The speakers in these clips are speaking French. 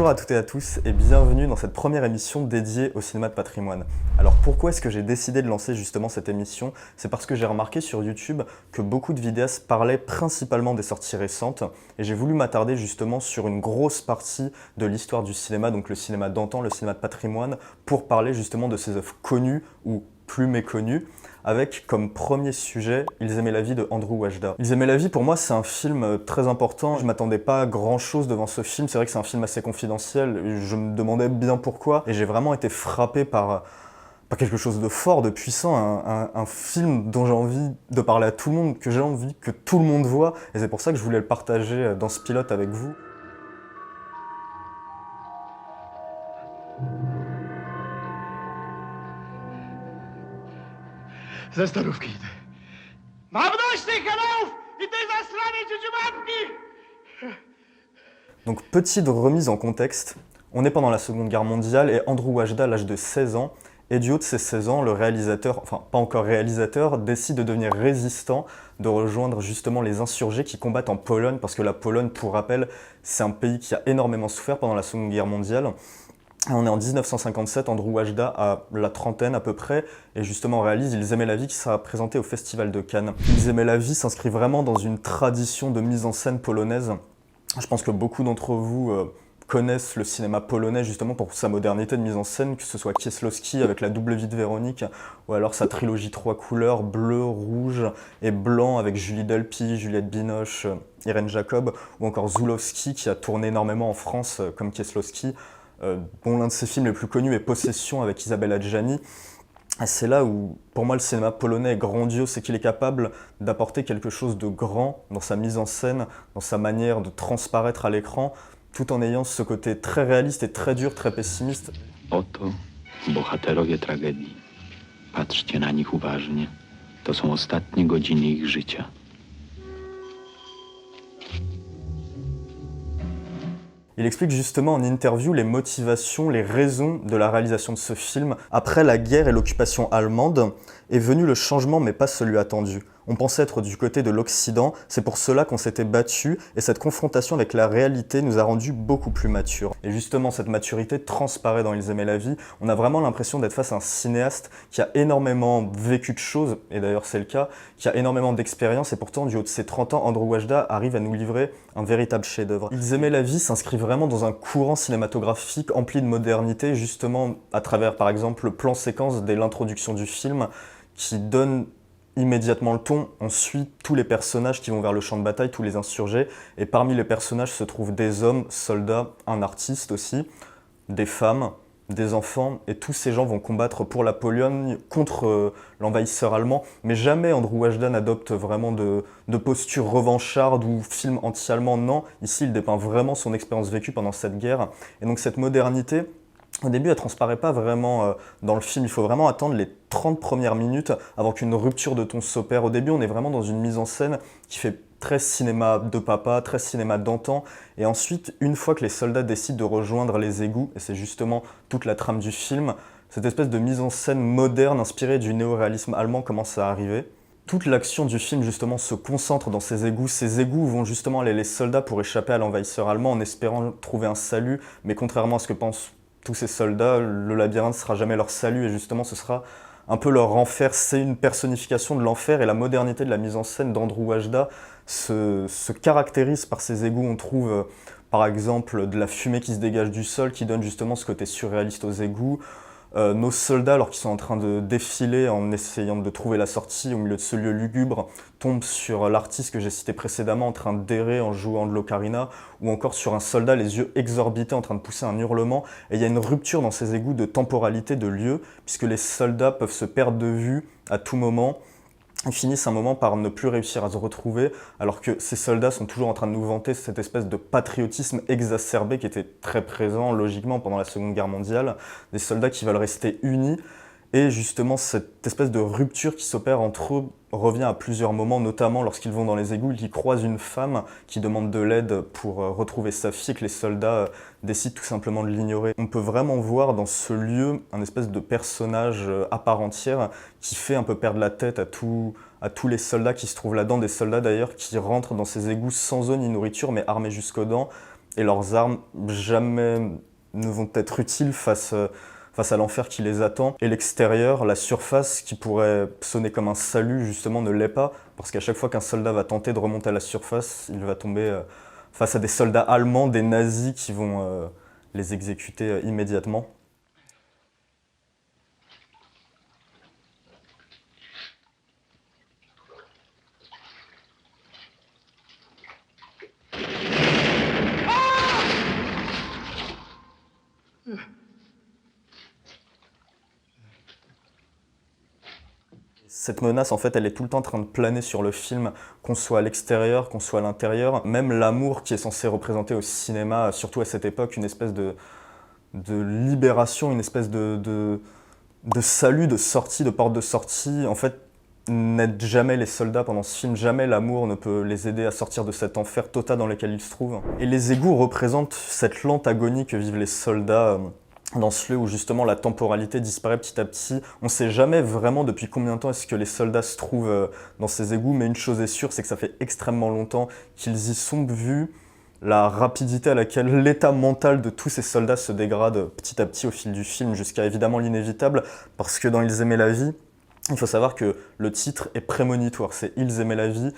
Bonjour à toutes et à tous et bienvenue dans cette première émission dédiée au cinéma de patrimoine. Alors pourquoi est-ce que j'ai décidé de lancer justement cette émission? C'est parce que j'ai remarqué sur YouTube que beaucoup de vidéastes parlaient principalement des sorties récentes et j'ai voulu m'attarder justement sur une grosse partie de l'histoire du cinéma, donc le cinéma d'antan, le cinéma de patrimoine, pour parler justement de ces œuvres connues ou plus méconnues, avec comme premier sujet Ils aimaient la vie de Andrew Wajda. Ils aimaient la vie, pour moi, c'est un film très important. Je m'attendais pas à grand chose devant ce film. C'est vrai que c'est un film assez confidentiel. Je me demandais bien pourquoi. Et j'ai vraiment été frappé par quelque chose de fort, de puissant. Un film dont j'ai envie de parler à tout le monde, que j'ai envie que tout le monde voit. Et c'est pour ça que je voulais le partager dans ce pilote avec vous. Ze starówki idę. Mam dość tych kanałów i tej zasranej ciuciubabki! Donc petite remise en contexte, on est pendant la Seconde Guerre mondiale et Andrew Wajda, à l'âge de 16 ans, et du haut de ses 16 ans, le réalisateur, enfin pas encore réalisateur, décide de devenir résistant, de rejoindre justement les insurgés qui combattent en Pologne, parce que la Pologne, pour rappel, c'est un pays qui a énormément souffert pendant la Seconde Guerre mondiale. On est en 1957, Andrew Wajda a la trentaine à peu près, et justement réalise Ils aimaient la vie qui sera présenté au Festival de Cannes. Ils aimaient la vie s'inscrit vraiment dans une tradition de mise en scène polonaise. Je pense que beaucoup d'entre vous connaissent le cinéma polonais justement pour sa modernité de mise en scène, que ce soit Kieślowski avec La double vie de Véronique, ou alors sa trilogie 3 couleurs, bleu, rouge et blanc avec Julie Delpy, Juliette Binoche, Irène Jacob, ou encore Zulawski qui a tourné énormément en France comme Kieślowski, dont l'un de ses films les plus connus est Possession avec Isabelle Adjani. C'est là où, pour moi, le cinéma polonais est grandiose, c'est qu'il est capable d'apporter quelque chose de grand dans sa mise en scène, dans sa manière de transparaître à l'écran, tout en ayant ce côté très réaliste et très dur, très pessimiste. Oto bohaterowie tragedii. Patrzcie na nich uważnie. To są ostatnie godziny ich życia. Il explique justement en interview les motivations, les raisons de la réalisation de ce film. Après la guerre et l'occupation allemande, est venu le changement mais pas celui attendu. On pensait être du côté de l'Occident, c'est pour cela qu'on s'était battu et cette confrontation avec la réalité nous a rendus beaucoup plus matures. Et justement, cette maturité transparaît dans Ils aimaient la vie. On a vraiment l'impression d'être face à un cinéaste qui a énormément vécu de choses, et d'ailleurs c'est le cas, qui a énormément d'expérience et pourtant du haut de ses 30 ans, Andrew Wajda arrive à nous livrer un véritable chef-d'œuvre. Ils aimaient la vie s'inscrit vraiment dans un courant cinématographique empli de modernité, justement à travers par exemple le plan séquence dès l'introduction du film qui donne immédiatement le ton. On suit tous les personnages qui vont vers le champ de bataille, tous les insurgés, et parmi les personnages se trouvent des hommes, soldats, un artiste aussi, des femmes, des enfants, et tous ces gens vont combattre pour la Pologne contre l'envahisseur allemand, mais jamais Andrew Wajda n'adopte vraiment de posture revancharde ou film anti-allemand, non. Ici, il dépeint vraiment son expérience vécue pendant cette guerre, et donc cette modernité, au début, elle transparaît pas vraiment dans le film. Il faut vraiment attendre les 30 premières minutes avant qu'une rupture de ton s'opère. Au début, on est vraiment dans une mise en scène qui fait très cinéma de papa, très cinéma d'antan. Et ensuite, une fois que les soldats décident de rejoindre les égouts, et c'est justement toute la trame du film, cette espèce de mise en scène moderne inspirée du néo-réalisme allemand commence à arriver. Toute l'action du film justement se concentre dans ces égouts. Ces égouts vont justement aller les soldats pour échapper à l'envahisseur allemand en espérant trouver un salut. Mais contrairement à ce que pensent tous ces soldats, le labyrinthe ne sera jamais leur salut et justement ce sera un peu leur enfer. C'est une personnification de l'enfer et la modernité de la mise en scène d'Andrew Wajda se caractérise par ces égouts. On trouve par exemple de la fumée qui se dégage du sol qui donne justement ce côté surréaliste aux égouts. Nos soldats, alors qu'ils sont en train de défiler en essayant de trouver la sortie au milieu de ce lieu lugubre, tombent sur l'artiste que j'ai cité précédemment en train d'errer en jouant de l'ocarina, ou encore sur un soldat les yeux exorbités en train de pousser un hurlement. Et il y a une rupture dans ces égouts de temporalité, de lieu, puisque les soldats peuvent se perdre de vue à tout moment. Ils finissent un moment par ne plus réussir à se retrouver, alors que ces soldats sont toujours en train de nous vanter cette espèce de patriotisme exacerbé qui était très présent logiquement pendant la Seconde Guerre mondiale, des soldats qui veulent rester unis, et justement cette espèce de rupture qui s'opère entre eux revient à plusieurs moments, notamment lorsqu'ils vont dans les égouts, ils croisent une femme qui demande de l'aide pour retrouver sa fille et que les soldats décident tout simplement de l'ignorer. On peut vraiment voir dans ce lieu un espèce de personnage à part entière qui fait un peu perdre la tête à tous les soldats qui se trouvent là-dedans, des soldats d'ailleurs qui rentrent dans ces égouts sans eau ni nourriture mais armés jusqu'aux dents, et leurs armes jamais ne vont être utiles face à l'enfer qui les attend. Et l'extérieur, la surface, qui pourrait sonner comme un salut, justement, ne l'est pas, parce qu'à chaque fois qu'un soldat va tenter de remonter à la surface, il va tomber face à des soldats allemands, des nazis qui vont les exécuter immédiatement. Cette menace, en fait, elle est tout le temps en train de planer sur le film, qu'on soit à l'extérieur, qu'on soit à l'intérieur. Même l'amour qui est censé représenter au cinéma, surtout à cette époque, une espèce de libération, une espèce de salut, de sortie, de porte de sortie, en fait, n'aide jamais les soldats pendant ce film. Jamais l'amour ne peut les aider à sortir de cet enfer total dans lequel ils se trouvent. Et les égouts représentent cette lente agonie que vivent les soldats dans ce lieu où justement la temporalité disparaît petit à petit. On ne sait jamais vraiment depuis combien de temps est-ce que les soldats se trouvent dans ces égouts, mais une chose est sûre, c'est que ça fait extrêmement longtemps qu'ils y sont vu la rapidité à laquelle l'état mental de tous ces soldats se dégrade petit à petit au fil du film, jusqu'à évidemment l'inévitable, parce que dans Ils aimaient la vie, il faut savoir que le titre est prémonitoire, c'est Ils aimaient la vie,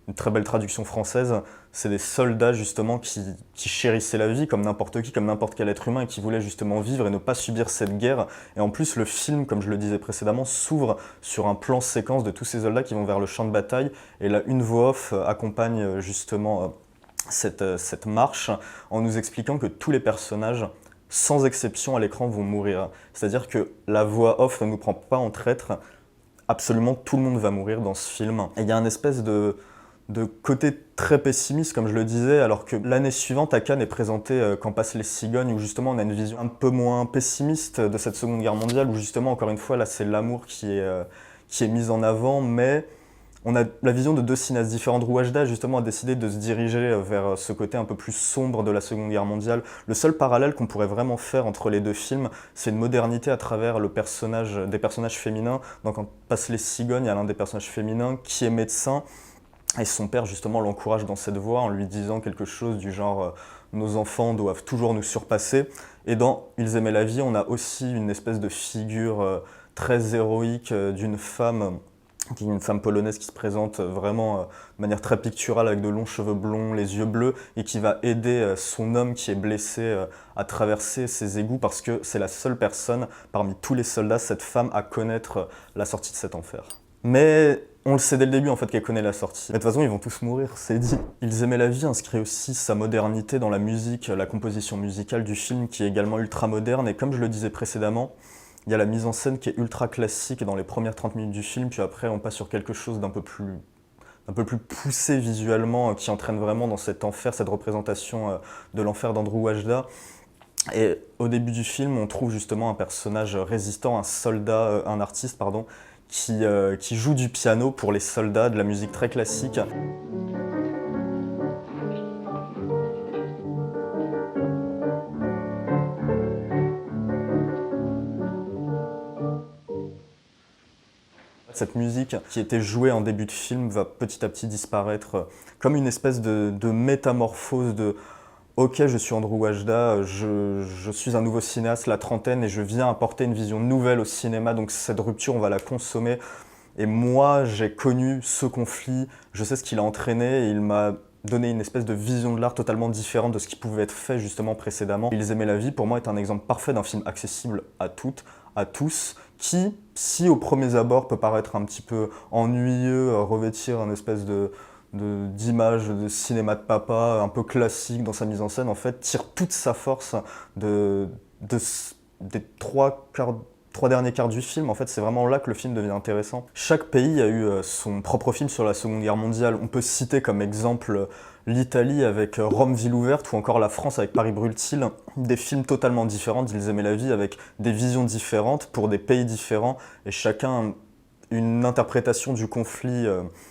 une très belle traduction française, c'est des soldats justement qui chérissaient la vie comme n'importe qui, comme n'importe quel être humain et qui voulaient justement vivre et ne pas subir cette guerre. Et en plus le film, comme je le disais précédemment, s'ouvre sur un plan séquence de tous ces soldats qui vont vers le champ de bataille et là une voix off accompagne justement cette marche en nous expliquant que tous les personnages, sans exception à l'écran, vont mourir. C'est-à-dire que la voix off ne nous prend pas en traître, absolument tout le monde va mourir dans ce film. Et il y a un espèce de côté très pessimiste, comme je le disais, alors que l'année suivante, à Cannes est présenté Quand passent les cigognes, où justement on a une vision un peu moins pessimiste de cette Seconde Guerre mondiale, où justement, encore une fois, là c'est l'amour qui est mis en avant, mais on a la vision de deux cinéastes différents. Drew Ashda, justement, a décidé de se diriger vers ce côté un peu plus sombre de la Seconde Guerre mondiale. Le seul parallèle qu'on pourrait vraiment faire entre les deux films, c'est une modernité à travers des personnages féminins. Donc, Quand passent les cigognes, il y a l'un des personnages féminins qui est médecin, et son père, justement, l'encourage dans cette voie en lui disant quelque chose du genre « Nos enfants doivent toujours nous surpasser ». Et dans Ils aimaient la vie, on a aussi une espèce de figure très héroïque d'une femme, qui est une femme polonaise qui se présente vraiment de manière très picturale avec de longs cheveux blonds, les yeux bleus, et qui va aider son homme qui est blessé à traverser ces égouts parce que c'est la seule personne parmi tous les soldats, cette femme, à connaître la sortie de cet enfer. Mais on le sait dès le début en fait qu'elle connaît la sortie. Mais de toute façon ils vont tous mourir, c'est dit. Ils aimaient la vie inscrit aussi sa modernité dans la musique, la composition musicale du film qui est également ultra moderne, et comme je le disais précédemment, il y a la mise en scène qui est ultra classique dans les premières 30 minutes du film, puis après on passe sur quelque chose d'un peu plus poussé visuellement, qui entraîne vraiment dans cet enfer, cette représentation de l'enfer d'Andrew Ashda. Et au début du film, on trouve justement un personnage résistant, un artiste, qui joue du piano pour les soldats, de la musique très classique. Cette musique qui était jouée en début de film va petit à petit disparaître comme une espèce de métamorphose de « Ok, je suis Andrew Ashda, je suis un nouveau cinéaste, la trentaine, et je viens apporter une vision nouvelle au cinéma, donc cette rupture, on va la consommer. Et moi, j'ai connu ce conflit, je sais ce qu'il a entraîné, et il m'a donné une espèce de vision de l'art totalement différente de ce qui pouvait être fait justement précédemment. Ils aimaient la vie, pour moi, est un exemple parfait d'un film accessible à toutes, à tous, qui, si au premier abord peut paraître un petit peu ennuyeux, revêtir une espèce d'image de cinéma de papa, un peu classique dans sa mise en scène, en fait, tire toute sa force des trois derniers quarts du film. En fait, c'est vraiment là que le film devient intéressant. Chaque pays a eu son propre film sur la Seconde Guerre mondiale. On peut citer comme exemple l'Italie avec Rome, ville ouverte, ou encore la France avec Paris brûle-t-il. Des films totalement différents d'Ils aimaient la vie, avec des visions différentes pour des pays différents, et chacun une interprétation du conflit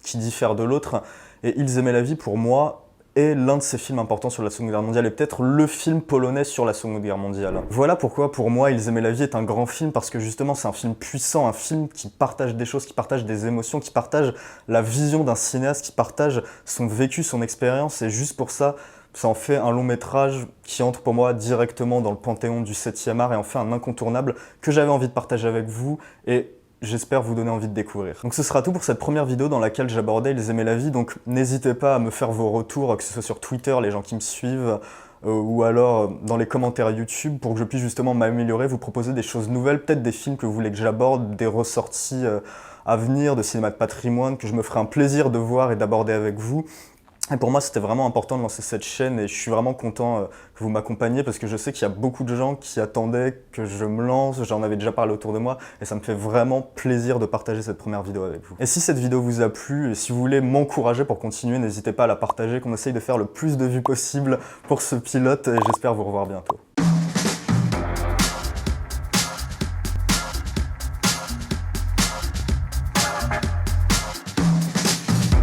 qui diffère de l'autre. Et Ils aimaient la vie, pour moi, est l'un de ces films importants sur la Seconde Guerre mondiale, et peut-être le film polonais sur la Seconde Guerre mondiale. Voilà pourquoi, pour moi, Ils aimaient la vie est un grand film, parce que justement, c'est un film puissant, un film qui partage des choses, qui partage des émotions, qui partage la vision d'un cinéaste, qui partage son vécu, son expérience, et juste pour ça, Ça en fait un long métrage qui entre pour moi directement dans le panthéon du 7e art et en fait un incontournable que j'avais envie de partager avec vous et j'espère vous donner envie de découvrir. Donc ce sera tout pour cette première vidéo dans laquelle j'abordais Ils aimaient la vie, donc n'hésitez pas à me faire vos retours, que ce soit sur Twitter, les gens qui me suivent, ou alors dans les commentaires YouTube pour que je puisse justement m'améliorer, vous proposer des choses nouvelles, peut-être des films que vous voulez que j'aborde, des ressorties à venir de cinéma de patrimoine que je me ferai un plaisir de voir et d'aborder avec vous. Et pour moi, c'était vraiment important de lancer cette chaîne et je suis vraiment content que vous m'accompagniez parce que je sais qu'il y a beaucoup de gens qui attendaient que je me lance, j'en avais déjà parlé autour de moi et ça me fait vraiment plaisir de partager cette première vidéo avec vous. Et si cette vidéo vous a plu et si vous voulez m'encourager pour continuer, n'hésitez pas à la partager, qu'on essaye de faire le plus de vues possible pour ce pilote et j'espère vous revoir bientôt.